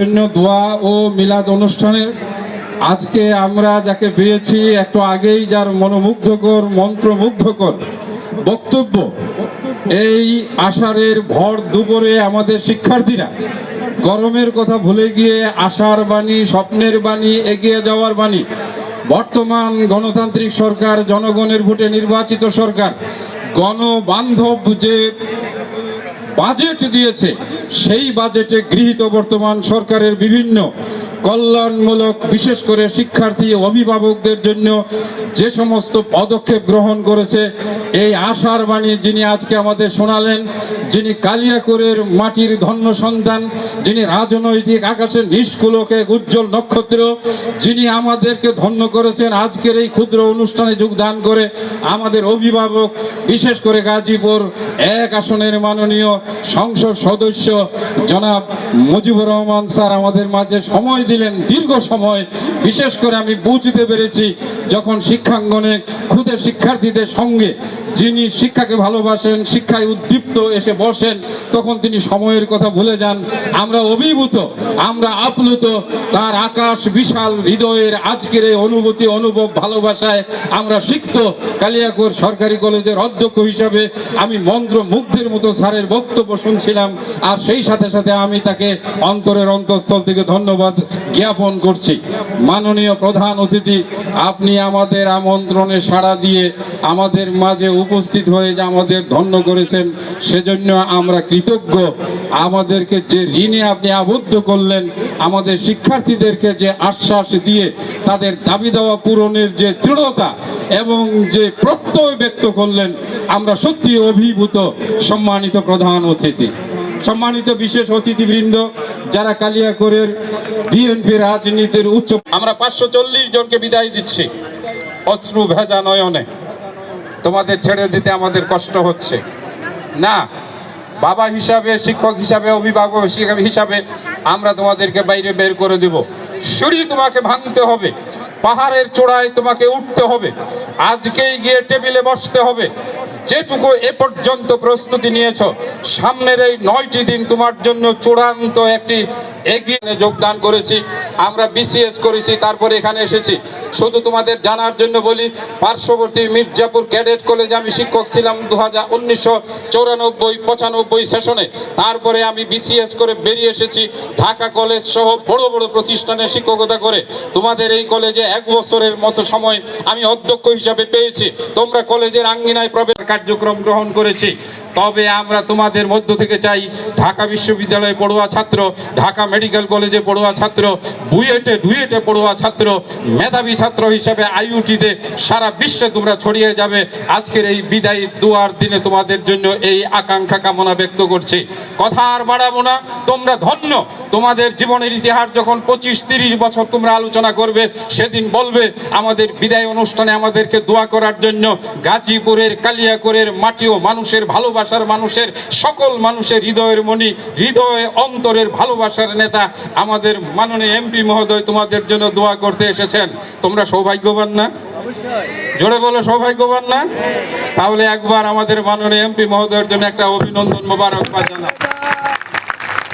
জন্য দোয়া ও মিলাদ অনুষ্ঠানের আজকে আমরা যাকে পেয়েছি একটু আগেই যার মনোমুগ্ধকর মন্ত্রমুগ্ধকর বক্তব্য, এই আষাঢ়ের ভর দুপুরে আমাদের শিক্ষার্থীরা গরমের কথা ভুলে গিয়ে আশার বাণী, স্বপ্নের বাণী, এগিয়ে যাওয়ার বাণী, বর্তমান গণতান্ত্রিক সরকার, জনগণের ভোটে নির্বাচিত সরকার গণবান্ধব যে বাজেট দিয়েছে সেই বাজেটে গৃহীত বর্তমান সরকারের বিভিন্ন কল্যাণমূলক, বিশেষ করে শিক্ষার্থী অভিভাবকদের জন্য যে সমস্ত পদক্ষেপ গ্রহণ করেছে, এই আশার বাণী যিনি আজকে আমাদের শোনালেন, যিনি কালিয়াকৈরের মাটির ধন্য সন্তান, যিনি রাজনৈতিক আকাশের নিষ্কুলকে উজ্জ্বল নক্ষত্র, যিনি আমাদেরকে ধন্য করেছেন আজকের এই ক্ষুদ্র অনুষ্ঠানে যোগদান করে, আমাদের অভিভাবক, বিশেষ করে গাজীপুর 1 আসনের মাননীয় সংসদ সদস্য জনাব মুজিবুর রহমান স্যার আমাদের মাঝে সময় দিলেন দীর্ঘ সময়। বিশেষ করে আমি বুঝতে পেরেছি যখন শিক্ষাঙ্গনে ক্ষুদে শিক্ষার্থীদের সঙ্গে যিনি শিক্ষাকে ভালোবাসেন, শিক্ষায় উদ্দীপ্ত এসে বসেন, তখন তিনি সময়ের কথা ভুলে যান। আমরা অভিভূত, আমরা আপ্লুত, তার আকাশ বিশাল হৃদয়ের আজকের এই অনুভূতি, অনুভব, ভালোবাসায় আমরা সিক্ত। কালিয়াকৈর সরকারি কলেজের অধ্যক্ষ হিসাবে আমি মন্ত্রমুগ্ধের মতো স্যারের বক্তব্য শুনছিলাম, আর সেই সাথে সাথে আমি তাকে অন্তরের অন্তঃস্থল থেকে ধন্যবাদ জ্ঞাপন করছি। মাননীয় প্রধান অতিথি, আপনি আমাদের আমন্ত্রণে সাড়া দিয়ে আমাদের মাঝে উপস্থিত হয়ে যে আমাদের ধন্য করেছেন, সেজন্য আমরা কৃতজ্ঞ। আমাদেরকে যে ঋণে আপনি আবদ্ধ করলেন, আমাদের শিক্ষার্থীদেরকে যে আশ্বাস দিয়ে তাদের দাবি দেওয়া পূরণের যে দৃঢ়তা এবং যে প্রত্যয় ব্যক্ত করলেন, আমরা সত্যি অভিভূত। সম্মানিত প্রধান অতিথি, সম্মানিত বিশেষ অতিথিবৃন্দ, যারা কালিয়াকৈরের বিএনপি রাজনীতির উচ্চ, আমরা 540 জনকে বিদায় দিচ্ছি অশ্রু ভেজা নয়নে। তোমাদের ছেড়ে দিতে আমাদের কষ্ট হচ্ছে না। বাবা হিসাবে, শিক্ষক হিসাবে, অভিভাবক হিসাবে আমরা তোমাদেরকে বাইরে বের করে দেব। সিঁড়ি তোমাকে ভাঙতে হবে, পাহাড়ের চূড়ায় তোমাকে উঠতে হবে, আজকেই গিয়ে টেবিলে বসতে হবে। যেটুকু এ পর্যন্ত প্রস্তুতি নিয়েছ, সামনের এই 9টি দিন তোমার জন্য চূড়ান্ত একটি এগিয়ে যোগদান করেছি। আমরা বিসিএস করেছি, তারপরে এখানে এসেছি। শুধু তোমাদের জানার জন্য বলি, পার্শ্ববর্তী মির্জাপুর ক্যাডেট কলেজে আমি শিক্ষক ছিলাম 1994-95 সেশনে। তারপরে আমি বিসিএস করে বেরিয়ে এসেছি ঢাকা কলেজ সহ বড় বড় প্রতিষ্ঠানে শিক্ষকতা করে। তোমাদের এই কলেজে 1 বছরের মতো সময় আমি অধ্যক্ষ হিসাবে পেয়েছি। তোমরা কলেজের আঙ্গিনায় প্রবেশ কার্যক্রম গ্রহণ করেছি। তবে আমরা তোমাদের মধ্য থেকে চাই, ঢাকা বিশ্ববিদ্যালয়ে পড়ুয়া ছাত্র, ঢাকা মেডিকেল কলেজে পড়ুয়া ছাত্র, ডুয়েটে পড়ুয়া ছাত্র, মেধাবী ছাত্র হিসাবে আইইউটিতে সারা বিশ্বে তোমরা ছড়িয়ে যাবে। আজকের এই বিদায়ী দুয়ার দিনে তোমাদের জন্য এই আকাঙ্ক্ষা কামনা ব্যক্ত করছি। কথা আর বাড়াবো না, তোমরা ধন্য। তোমাদের জীবনের ইতিহাস যখন 25-30 বছর তোমরা আলোচনা করবে, সেদিন বলবে আমাদের বিদায় অনুষ্ঠানে আমাদেরকে দোয়া করার জন্য গাজীপুরের, কালিয়াকৈরের মাটি ও মানুষের ভালোবাসার, মানুষের সকল মানুষের হৃদয়ের মণি, হৃদয়ে অন্তরের ভালোবাসার নেতা আমাদের মাননীয় এমপি মহোদয় তোমাদের জন্য দোয়া করতে এসেছেন। তোমরা সৌভাগ্যবান না? জোরে বলো, সৌভাগ্যবান না? তাহলে একবার আমাদের মাননীয় এমপি মহোদয়ের জন্য একটা অভিনন্দন, মোবারকবাদ জানাই।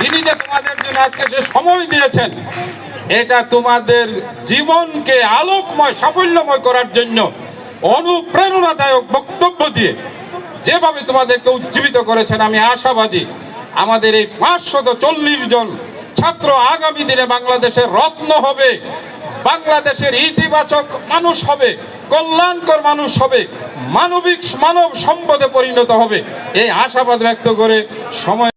তিনি যে তোমাদের জন্য আজকে সে সময় দিয়েছেন, এটা তোমাদের জীবনকে আলোকময়, সাফল্যময় করার জন্য অনুপ্রেরণাদায়ক বক্তব্য দিয়ে যেভাবে তোমাদেরকে উজ্জীবিত করেছেন, আমি আশাবাদী আমাদের এই 540 জন ছাত্র আগামী দিনে বাংলাদেশের রত্ন হবে, বাংলাদেশের ইতিবাচক মানুষ হবে, কল্যাণকর মানুষ হবে, মানব সম্পদে পরিণত হবে। এই আশাবাদ ব্যক্ত করে সময়